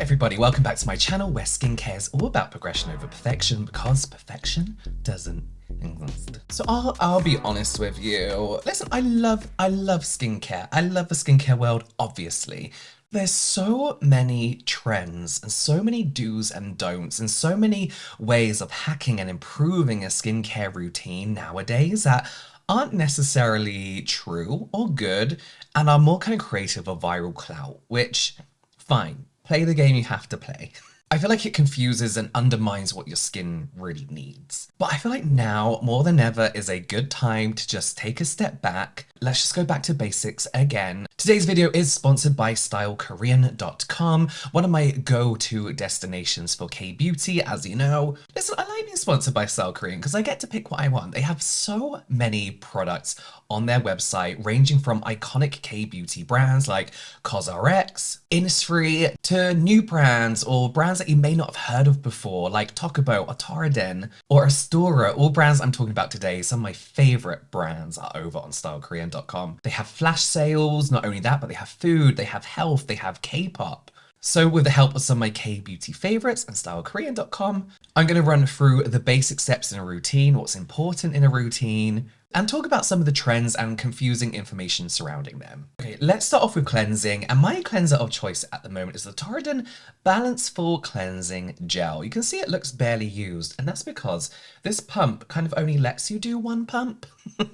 everybody, welcome back to my channel where skincare is all about progression over perfection because perfection doesn't exist. So I'll be honest with you. Listen, I love skincare. I love the skincare world, obviously. There's so many trends and so many do's and don'ts and so many ways of hacking and improving a skincare routine nowadays that aren't necessarily true or good and are more kind of creative or viral clout, which, fine, play the game you have to play. I feel like it confuses and undermines what your skin really needs. But I feel like now, more than ever, is a good time to just take a step back. Let's just go back to basics again. Today's video is sponsored by StyleKorean.com, one of my go-to destinations for K-beauty, as you know. Listen, I like being sponsored by Style Korean because I get to pick what I want. They have so many products on their website, ranging from iconic K-beauty brands like COSRX, Innisfree, to new brands or brands that you may not have heard of before, like Tokubo or Toriden or Astora. All brands I'm talking about today, some of my favorite brands are over on StyleKorean.com. They have flash sales, not only that, but they have food, they have health, they have K-pop. So with the help of some of my K-beauty favorites and StyleKorean.com, I'm going to run through the basic steps in a routine, what's important in a routine, and talk about some of the trends and confusing information surrounding them. Okay, let's start off with cleansing, and my cleanser of choice at the moment is the Toriden Balance Full Cleansing Gel. You can see it looks barely used, and that's because this pump kind of only lets you do one pump,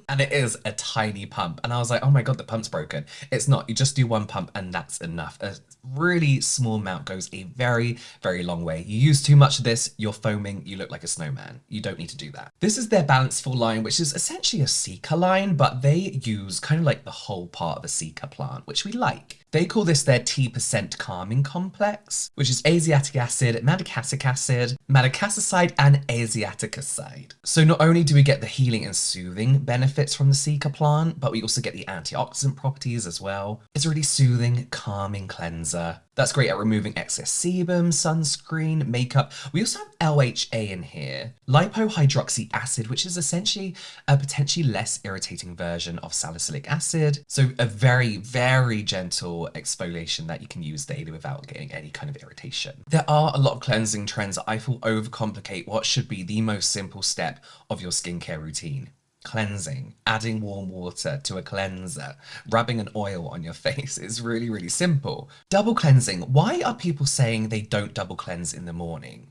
and it is a tiny pump. And I was like, oh my god, the pump's broken. It's not, you just do one pump and that's enough. A really small amount goes a very, very long way. You use too much of this, you're foaming, you look like a snowman. You don't need to do that. This is their Balance Full line, which is essentially a Cica line, but they use kind of like the whole part of a Cica plant, which we like. They call this their T% calming complex, which is asiatic acid, madacassic acid, madacassicide, and asiaticicide. So not only do we get the healing and soothing benefits from the Cica plant, but we also get the antioxidant properties as well. It's a really soothing, calming cleanser. That's great at removing excess sebum, sunscreen, makeup. We also have LHA in here, lipohydroxy acid, which is essentially a potentially less irritating version of salicylic acid. So a very, very gentle exfoliation that you can use daily without getting any kind of irritation. There are a lot of cleansing trends that I feel overcomplicate what should be the most simple step of your skincare routine. Cleansing, adding warm water to a cleanser, rubbing an oil on your face is really, really simple. Double cleansing. Why are people saying they don't double cleanse in the morning?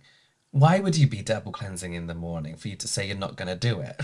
Why would you be double cleansing in the morning for you to say you're not going to do it?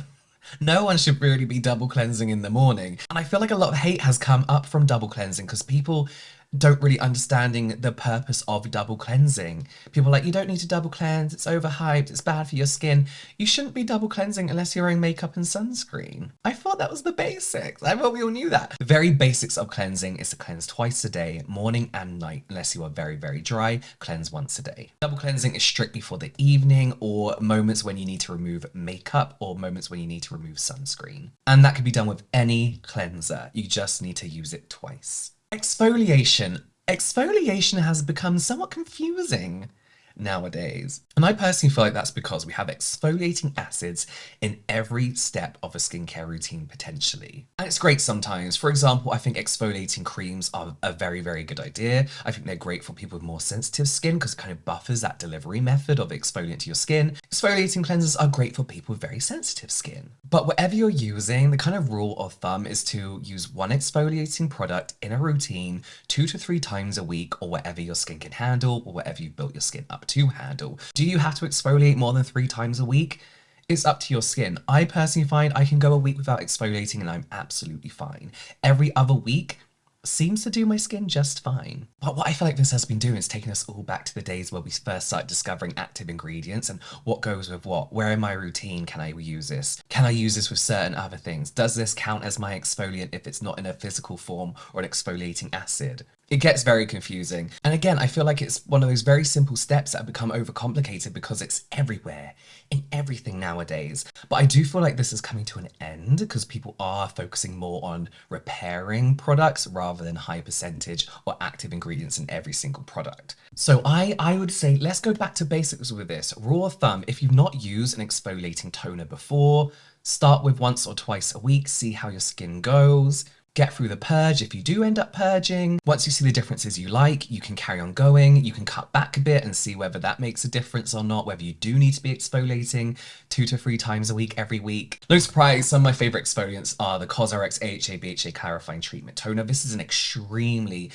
No one should really be double cleansing in the morning. And I feel like a lot of hate has come up from double cleansing because people don't really understanding the purpose of double cleansing. People are like, you don't need to double cleanse, it's overhyped, it's bad for your skin. You shouldn't be double cleansing unless you're wearing makeup and sunscreen. I thought that was the basics. I thought we all knew that. The very basics of cleansing is to cleanse twice a day, morning and night. Unless you are very, very dry, cleanse once a day. Double cleansing is strictly for the evening or moments when you need to remove makeup or moments when you need to remove sunscreen. And that can be done with any cleanser. You just need to use it twice. Exfoliation. Exfoliation has become somewhat confusing nowadays. And I personally feel like that's because we have exfoliating acids in every step of a skincare routine potentially. And it's great sometimes. For example, I think exfoliating creams are a very, very good idea. I think they're great for people with more sensitive skin because it kind of buffers that delivery method of exfoliant to your skin. Exfoliating cleansers are great for people with very sensitive skin. But whatever you're using, the kind of rule of thumb is to use one exfoliating product in a routine 2 to 3 times a week or whatever your skin can handle or whatever you've built your skin up to handle. Do you have to exfoliate more than 3 times a week? It's up to your skin. I personally find I can go a week without exfoliating and I'm absolutely fine. Every other week seems to do my skin just fine. But what I feel like this has been doing is taking us all back to the days where we first started discovering active ingredients and what goes with what. Where in my routine can I use this? Can I use this with certain other things? Does this count as my exfoliant if it's not in a physical form or an exfoliating acid? It gets very confusing. And again, I feel like it's one of those very simple steps that have become overcomplicated because it's everywhere, in everything nowadays. But I do feel like this is coming to an end because people are focusing more on repairing products rather than high percentage or active ingredients in every single product. So I would say, let's go back to basics with this. Rule of thumb, if you've not used an exfoliating toner before, start with once or twice a week, see how your skin goes. get through the purge if you do end up purging. Once you see the differences you like, you can carry on going. You can cut back a bit and see whether that makes a difference or not, whether you do need to be exfoliating 2 to 3 times a week every week. No surprise, some of my favorite exfoliants are the COSRX AHA BHA Clarifying Treatment Toner. This is an extremely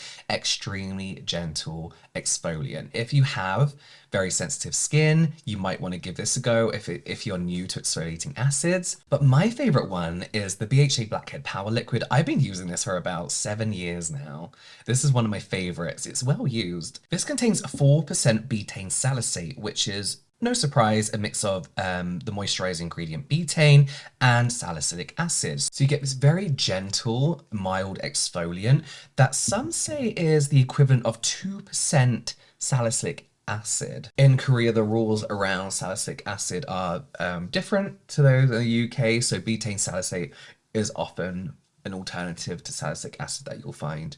gentle exfoliant. If you have very sensitive skin, you might want to give this a go if you're new to exfoliating acids. But my favorite one is the BHA Blackhead Power Liquid. I've been using this for about 7 years now. This is one of my favorites. It's well used. This contains 4% betaine salicylate, which is, no surprise, a mix of the moisturizing ingredient betaine and salicylic acid. So you get this very gentle, mild exfoliant that some say is the equivalent of 2% salicylic acid. In Korea, the rules around salicylic acid are different to those in the UK, so betaine salicylate is often an alternative to salicylic acid that you'll find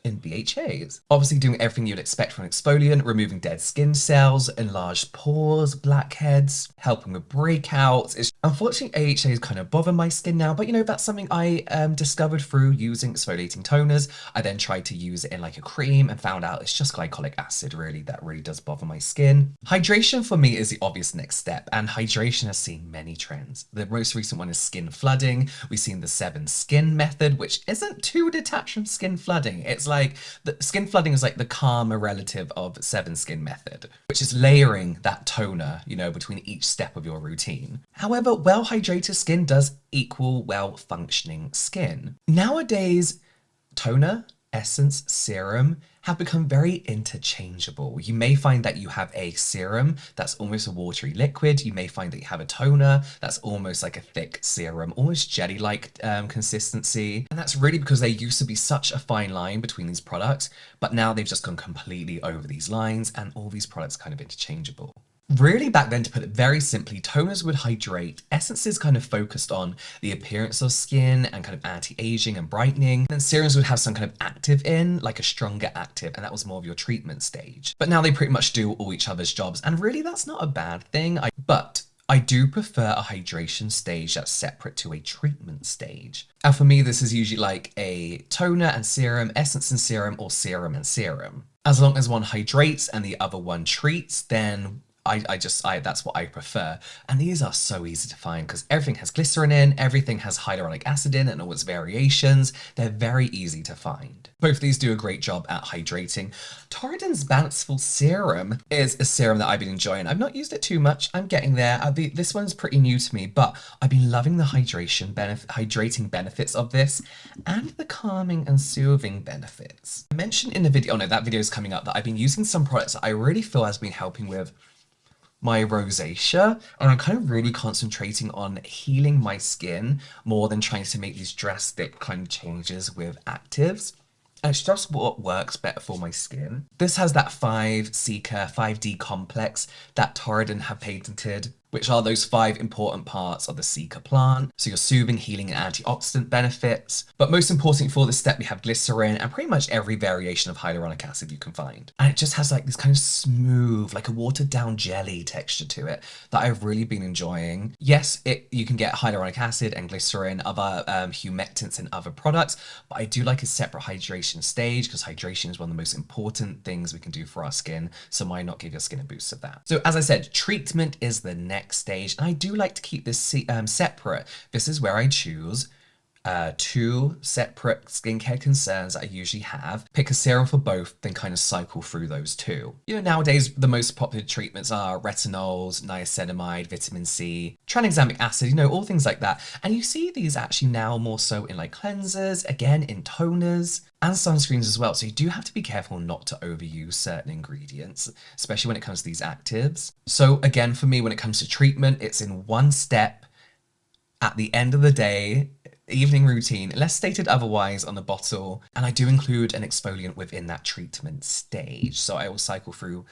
in BHAs. Obviously doing everything you'd expect from an exfoliant, removing dead skin cells, enlarged pores, blackheads, helping with breakouts. Unfortunately, AHAs kind of bother my skin now, but you know, that's something I discovered through using exfoliating toners. I then tried to use it in like a cream and found out it's just glycolic acid really that really does bother my skin. Hydration for me is the obvious next step, and hydration has seen many trends. The most recent one is skin flooding. We've seen the 7 skin method, which isn't too detached from skin flooding. It's like the skin flooding is like the calmer relative of 7 skin method, which is layering that toner, you know, between each step of your routine. However, well-hydrated skin does equal well-functioning skin. Nowadays, toner, essence, serum have become very interchangeable. You may find that you have a serum that's almost a watery liquid. You may find that you have a toner that's almost like a thick serum, almost jelly-like consistency. And that's really because there used to be such a fine line between these products, but now they've just gone completely over these lines and all these products are kind of interchangeable. Really back then, to put it very simply, toners would hydrate, essences kind of focused on the appearance of skin and kind of anti-aging and brightening, and serums would have some kind of active in, like a stronger active, and that was more of your treatment stage. But now they pretty much do all each other's jobs, and really that's not a bad thing. But I do prefer a hydration stage that's separate to a treatment stage. And for me, this is usually like a toner and serum, essence and serum, or serum and serum. As long as one hydrates and the other one treats, then that's what I prefer. And these are so easy to find because everything has glycerin in, everything has hyaluronic acid in and all its variations. They're very easy to find. Both of these do a great job at hydrating. Torridon's Bountiful Serum is a serum that I've been enjoying. I've not used it too much. I'm getting there. This one's pretty new to me, but I've been loving the hydrating benefits of this and the calming and soothing benefits. I mentioned in the video, oh no, that video is coming up, that I've been using some products that I really feel has been helping with my rosacea, and I'm kind of really concentrating on healing my skin more than trying to make these drastic kind of changes with actives. And it's just what works better for my skin. This has that 5D complex that Torridon have patented, which are those 5 important parts of the Cica plant. So your soothing, healing, and antioxidant benefits. But most importantly for this step, we have glycerin and pretty much every variation of hyaluronic acid you can find. And it just has like this kind of smooth, like a watered down jelly texture to it that I've really been enjoying. Yes, you can get hyaluronic acid and glycerin, other humectants in other products, but I do like a separate hydration stage because hydration is one of the most important things we can do for our skin. So why not give your skin a boost of that? So as I said, treatment is the next stage, and I do like to keep this separate. This is where I choose 2 separate skincare concerns that I usually have, pick a serum for both, then kind of cycle through those 2. You know, nowadays the most popular treatments are retinols, niacinamide, vitamin C, tranexamic acid, you know, all things like that. And you see these actually now more so in like cleansers, again in toners, and sunscreens as well. So you do have to be careful not to overuse certain ingredients, especially when it comes to these actives. So again, for me, when it comes to treatment, it's in one step at the end of the day, evening routine, unless stated otherwise on the bottle. And I do include an exfoliant within that treatment stage. So I will cycle through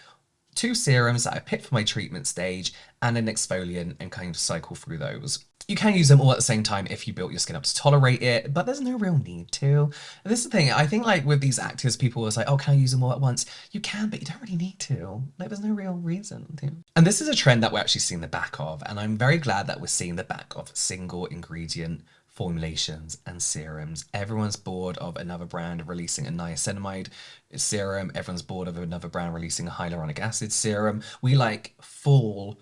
2 serums that I picked for my treatment stage and an exfoliant and kind of cycle through those. You can use them all at the same time if you built your skin up to tolerate it, but there's no real need to. And this is the thing, I think like with these actives, people are like, oh, can I use them all at once? You can, but you don't really need to. Like there's no real reason to. And this is a trend that we're actually seeing the back of, and I'm very glad that we're seeing the back of single ingredient formulations and serums. Everyone's bored of another brand releasing a niacinamide serum. Everyone's bored of another brand releasing a hyaluronic acid serum. We like full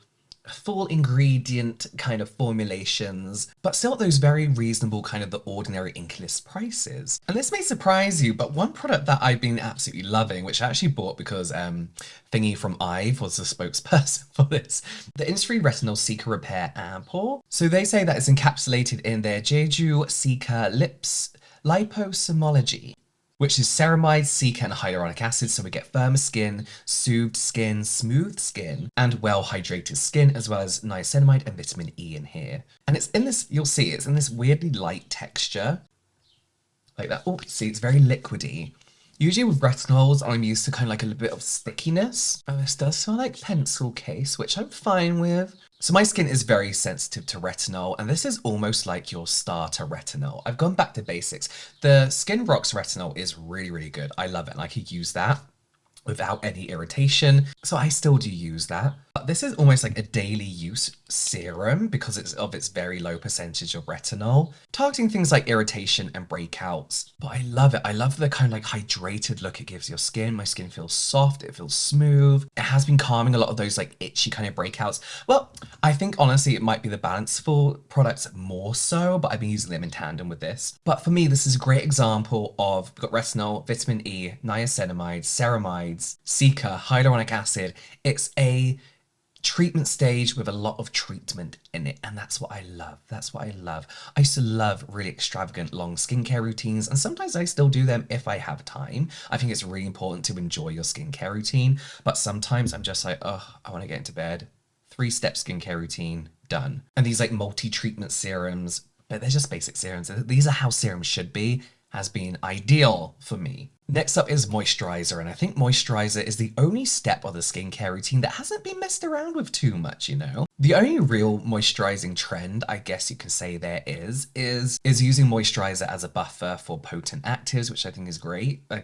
ingredient kind of formulations, but still at those very reasonable, kind of the ordinary Inkey List prices. And this may surprise you, but one product that I've been absolutely loving, which I actually bought because Thingy from IVE was the spokesperson for this, the Innisfree Retinol Cica Repair Ampoule. So they say that it's encapsulated in their Jeju Cica Lips Liposomology, which is ceramide, cica, and hyaluronic acid, so we get firmer skin, soothed skin, smooth skin, and well-hydrated skin, as well as niacinamide and vitamin E in here. And it's in this, you'll see, it's in this weirdly light texture, like that. Oh, see, it's very liquidy. Usually with retinols, I'm used to kind of like a little bit of stickiness. Oh, this does feel like pencil case, which I'm fine with. So my skin is very sensitive to retinol, and this is almost like your starter retinol. I've gone back to basics. The Skin Rocks retinol is really, really good. I love it, and I could use that without any irritation. So I still do use that. But this is almost like a daily use serum because it's of its very low percentage of retinol, targeting things like irritation and breakouts. But I love it. I love the kind of like hydrated look it gives your skin. My skin feels soft, it feels smooth. It has been calming a lot of those like itchy kind of breakouts. Well, I think honestly it might be the Balance Full products more so, but I've been using them in tandem with this. But for me, this is a great example of, we've got retinol, vitamin E, niacinamide, ceramides, cica, hyaluronic acid. It's a treatment stage with a lot of treatment in it, and that's what I love. That's what I love. I used to love really extravagant long skincare routines, and sometimes I still do them if I have time. I think it's really important to enjoy your skincare routine, but sometimes I'm just like, oh, I want to get into bed. 3-step skincare routine, done. And these like multi-treatment serums, but they're just basic serums. These are how serums should be, has been ideal for me. Next up is moisturizer, and I think moisturizer is the only step of the skincare routine that hasn't been messed around with too much, you know? The only real moisturizing trend, I guess you can say there is using moisturizer as a buffer for potent actives, which I think is great. I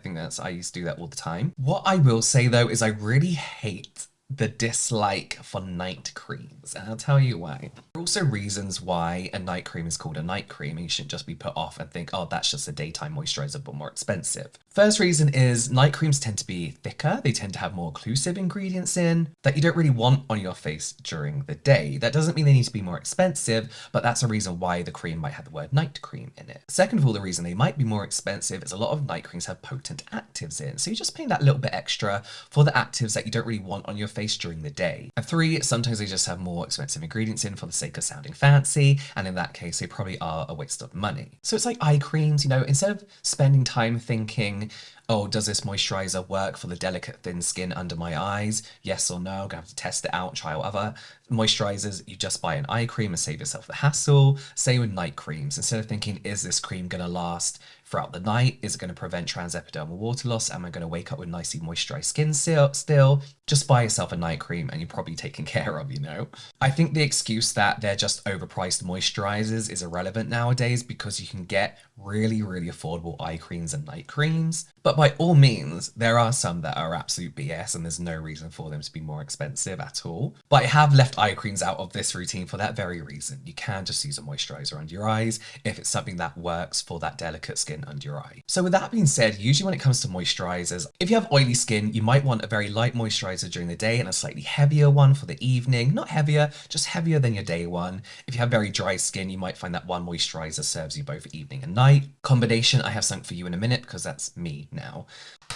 used to do that all the time. What I will say though is I really hate the dislike for night creams, and I'll tell you why. There are also reasons why a night cream is called a night cream, and you shouldn't just be put off and think, oh, that's just a daytime moisturizer but more expensive. First reason is night creams tend to be thicker. They tend to have more occlusive ingredients in that you don't really want on your face during the day. That doesn't mean they need to be more expensive, but that's a reason why the cream might have the word night cream in it. Second of all, the reason they might be more expensive is a lot of night creams have potent actives in, so you're just paying that little bit extra for the actives that you don't really want on your face during the day. And 3, sometimes they just have more expensive ingredients in for the sake of sounding fancy, and in that case, they probably are a waste of money. So it's like eye creams, you know, instead of spending time thinking, oh, does this moisturizer work for the delicate thin skin under my eyes? Yes or no? I'm gonna have to test it out, try out other moisturizers. You just buy an eye cream and save yourself the hassle. Same with night creams. Instead of thinking, is this cream gonna last throughout the night? Is it going to prevent transepidermal water loss? Am I going to wake up with nicely moisturized skin still? Just buy yourself a night cream and you're probably taken care of, you know? I think the excuse that they're just overpriced moisturizers is irrelevant nowadays because you can get really, really affordable eye creams and night creams. But by all means, there are some that are absolute BS and there's no reason for them to be more expensive at all. But I have left eye creams out of this routine for that very reason. You can just use a moisturizer under your eyes if it's something that works for that delicate skin under your eye. So with that being said, usually when it comes to moisturizers, if you have oily skin, you might want a very light moisturizer during the day and a slightly heavier one for the evening. Not heavier, just heavier than your day one. If you have very dry skin, you might find that one moisturizer serves you both evening and night. Combination, I have something for you in a minute because that's me now.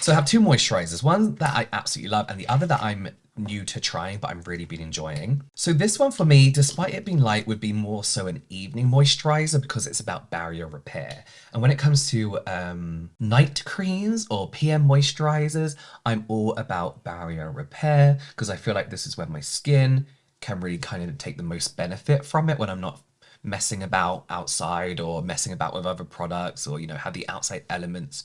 So I have 2 moisturizers, one that I absolutely love and the other that I'm new to trying, but I'm really been enjoying. So this one for me, despite it being light, would be more so an evening moisturizer because it's about barrier repair. And when it comes to night creams or PM moisturizers, I'm all about barrier repair because I feel like this is where my skin can really kind of take the most benefit from it when I'm not messing about outside or messing about with other products or, you know, have the outside elements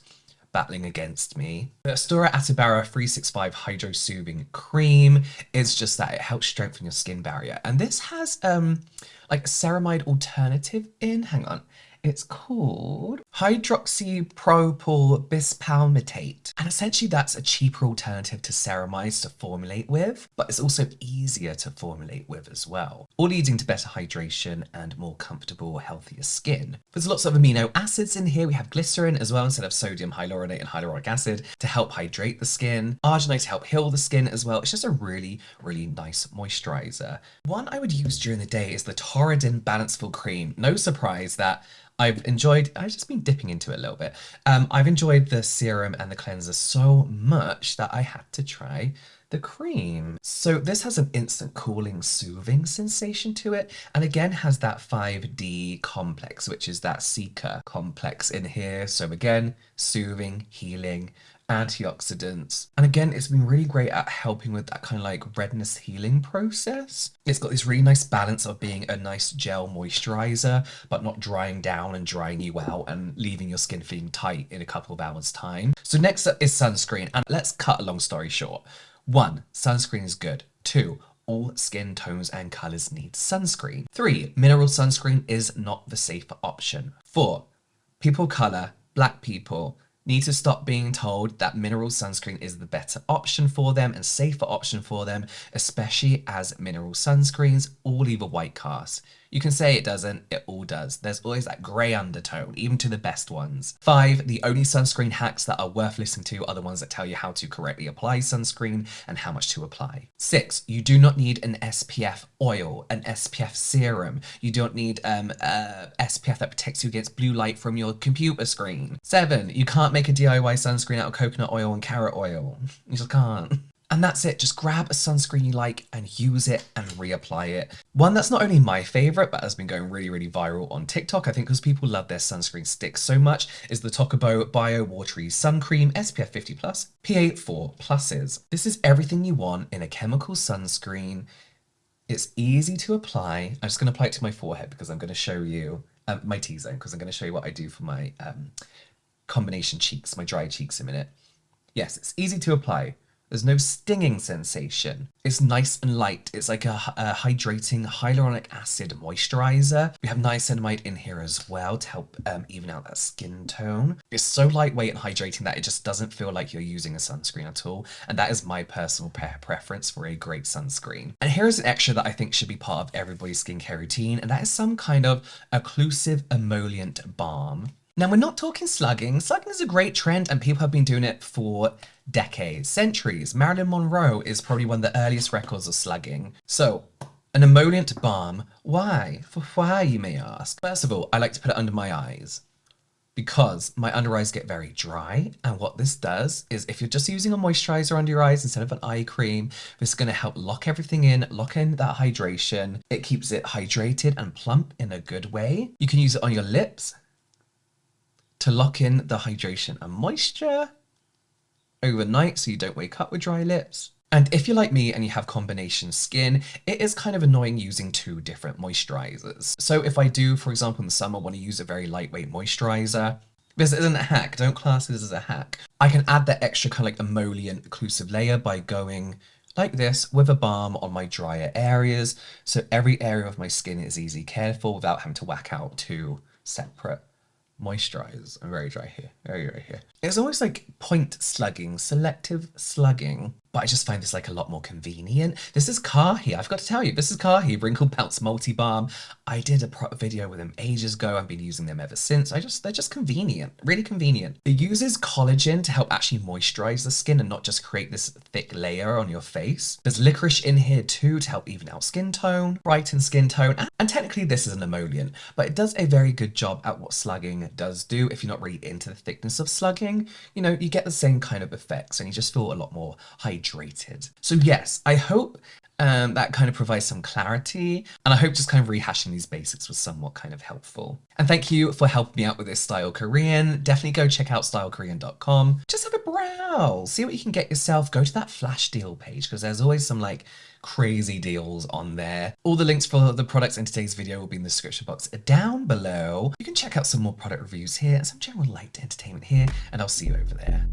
battling against me. The Astura Atabara 365 Hydro Soothing Cream is just that it helps strengthen your skin barrier. And this has like a ceramide alternative in, hang on, it's called hydroxypropyl bispalmitate. And essentially that's a cheaper alternative to ceramides to formulate with, but it's also easier to formulate with as well, all leading to better hydration and more comfortable, healthier skin. There's lots of amino acids in here. We have glycerin as well instead of sodium hyaluronate and hyaluronic acid to help hydrate the skin, arginine to help heal the skin as well. It's just a really, really nice moisturizer. One I would use during the day is the Torridin Balanceful Cream. No surprise that I've just been dipping into it a little bit. I've enjoyed the serum and the cleanser so much that I had to try the cream. So this has an instant cooling, soothing sensation to it. And again, has that 5D complex, which is that Cica complex in here. So again, soothing, healing, antioxidants. And again, it's been really great at helping with that kind of like redness healing process. It's got this really nice balance of being a nice gel moisturizer, but not drying down and drying you out and leaving your skin feeling tight in a couple of hours time. So next up is sunscreen. And let's cut a long story short. 1, sunscreen is good. 2, all skin tones and colors need sunscreen. 3, mineral sunscreen is not the safer option. 4, people of color, black people, need to stop being told that mineral sunscreen is the better option for them and safer option for them, especially as mineral sunscreens all leave a white cast. You can say it doesn't, it all does. There's always that grey undertone, even to the best ones. 5, the only sunscreen hacks that are worth listening to are the ones that tell you how to correctly apply sunscreen and how much to apply. 6, you do not need an SPF oil, an SPF serum. You don't need SPF that protects you against blue light from your computer screen. 7, you can't make a DIY sunscreen out of coconut oil and carrot oil. You just can't. And that's it. Just grab a sunscreen you like and use it and reapply it. One that's not only my favorite, but has been going really, really viral on TikTok, I think because people love their sunscreen sticks so much, is the Tokobo Bio Watery Sun Cream SPF 50+, PA4+. This is everything you want in a chemical sunscreen. It's easy to apply. I'm just going to apply it to my forehead because I'm going to show you my T-zone, because I'm going to show you what I do for my combination cheeks, my dry cheeks in a minute. Yes, it's easy to apply. There's no stinging sensation. It's nice and light. It's like a hydrating hyaluronic acid moisturizer. We have niacinamide in here as well to help even out that skin tone. It's so lightweight and hydrating that it just doesn't feel like you're using a sunscreen at all. And that is my personal preference for a great sunscreen. And here is an extra that I think should be part of everybody's skincare routine, and that is some kind of occlusive emollient balm. Now, we're not talking slugging. Slugging is a great trend and people have been doing it for decades, centuries. Marilyn Monroe is probably one of the earliest records of slugging. So, an emollient balm. Why? For why, you may ask? First of all, I like to put it under my eyes because my under eyes get very dry. And what this does is if you're just using a moisturizer under your eyes instead of an eye cream, this is going to help lock everything in, lock in that hydration. It keeps it hydrated and plump in a good way. You can use it on your lips to lock in the hydration and moisture overnight so you don't wake up with dry lips. And if you're like me and you have combination skin, it is kind of annoying using 2 different moisturizers. So if I do, for example, in the summer, want to use a very lightweight moisturizer, this isn't a hack, don't class this as a hack. I can add that extra kind of like emollient occlusive layer by going like this with a balm on my drier areas. So every area of my skin is easy cared for without having to whack out 2 separate moisturizers. I'm very dry here, very dry here. It's almost like point slugging, selective slugging, but I just find this like a lot more convenient. This is Kahi, I've got to tell you, this is Kahi Wrinkle Pounce Multi Balm. I did a video with them ages ago. I've been using them ever since. They're just convenient, really convenient. It uses collagen to help actually moisturize the skin and not just create this thick layer on your face. There's licorice in here too to help even out skin tone, brighten skin tone, and technically this is an emollient, but it does a very good job at what slugging does do. If you're not really into the thickness of slugging, you know, you get the same kind of effects and you just feel a lot more hydrated. So yes, I hope that kind of provides some clarity, and I hope just kind of rehashing these basics was somewhat kind of helpful. And thank you for helping me out with this Style Korean. Definitely go check out stylekorean.com. Just have a browse, see what you can get yourself. Go to that flash deal page because there's always some like crazy deals on there. All the links for the products in today's video will be in the description box down below. You can check out some more product reviews here and some general light entertainment here, and I'll see you over there.